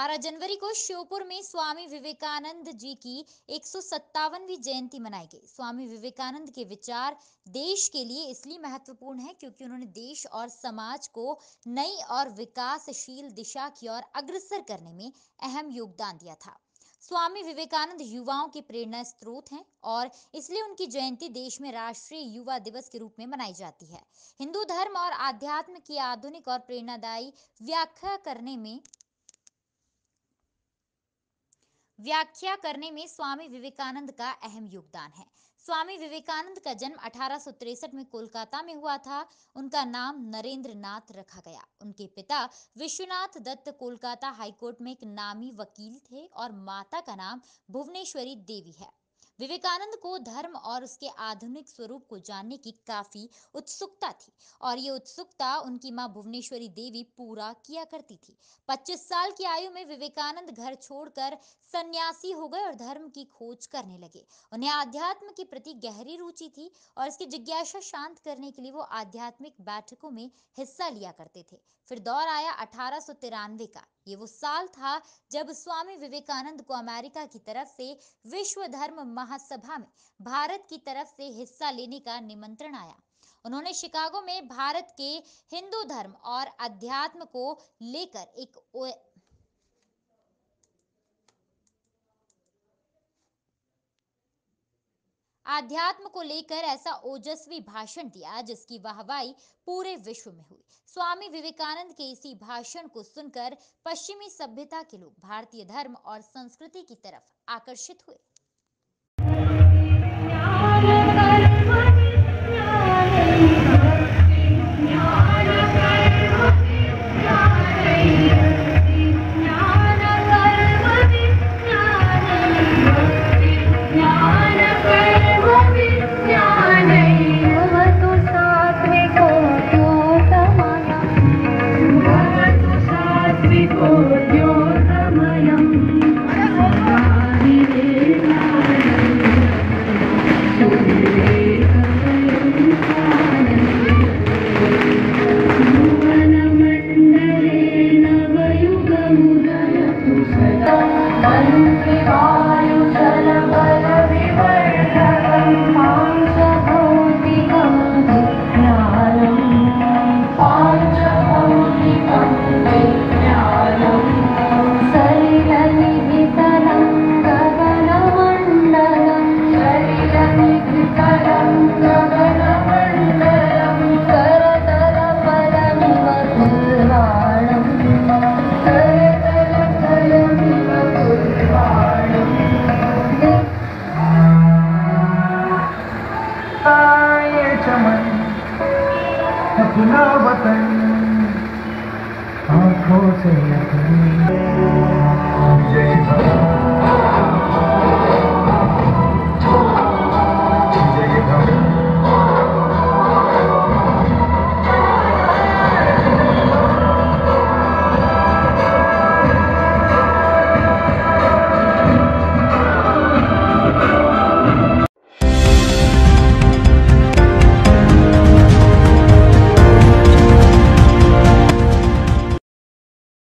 12 जनवरी को श्योपुर में स्वामी विवेकानंद जी की 157वीं जयंती मनाई गई। स्वामी विवेकानंद के विचार देश के लिए इसलिए महत्वपूर्ण है क्योंकि उन्होंने देश और समाज को नई और विकासशील दिशा की ओर अग्रसर करने में अहम योगदान दिया था। स्वामी विवेकानंद युवाओं के प्रेरणा स्रोत हैं और इसलिए उनकी जयंती देश में राष्ट्रीय युवा दिवस के रूप में मनाई जाती है। हिंदू धर्म और आध्यात्म की आधुनिक और प्रेरणादायी व्याख्या करने में स्वामी विवेकानंद का अहम योगदान है। स्वामी विवेकानंद का जन्म 1863 में कोलकाता में हुआ था। उनका नाम नरेंद्र नाथ रखा गया। उनके पिता विश्वनाथ दत्त कोलकाता हाईकोर्ट में एक नामी वकील थे और माता का नाम भुवनेश्वरी देवी है। विवेकानंद को धर्म और उसके आधुनिक स्वरूप को जानने की काफी उत्सुकता थी और ये उत्सुकता उनकी मां भुवनेश्वरी देवी पूरा किया करती थी। 25 साल की आयु में विवेकानंद घर छोड़कर सन्यासी हो गए और धर्म की खोज करने लगे। उन्हें आध्यात्म के प्रति गहरी रुचि थी और इसकी जिज्ञासा शांत करने के लिए वो आध्यात्मिक बैठकों में हिस्सा लिया करते थे। फिर दौर आया 1893 का। ये वो साल था जब स्वामी विवेकानंद को अमेरिका की तरफ से विश्व धर्म महासभा में भारत की तरफ से हिस्सा लेने का निमंत्रण आया। उन्होंने शिकागो में भारत के हिंदू धर्म और अध्यात्म को लेकर ऐसा ओजस्वी भाषण दिया जिसकी वाहवाही पूरे विश्व में हुई। स्वामी विवेकानंद के इसी भाषण को सुनकर पश्चिमी सभ्यता के लोग भारतीय धर्म और संस्कृति की तरफ आकर्षित हुए। अपना वतन आँखों से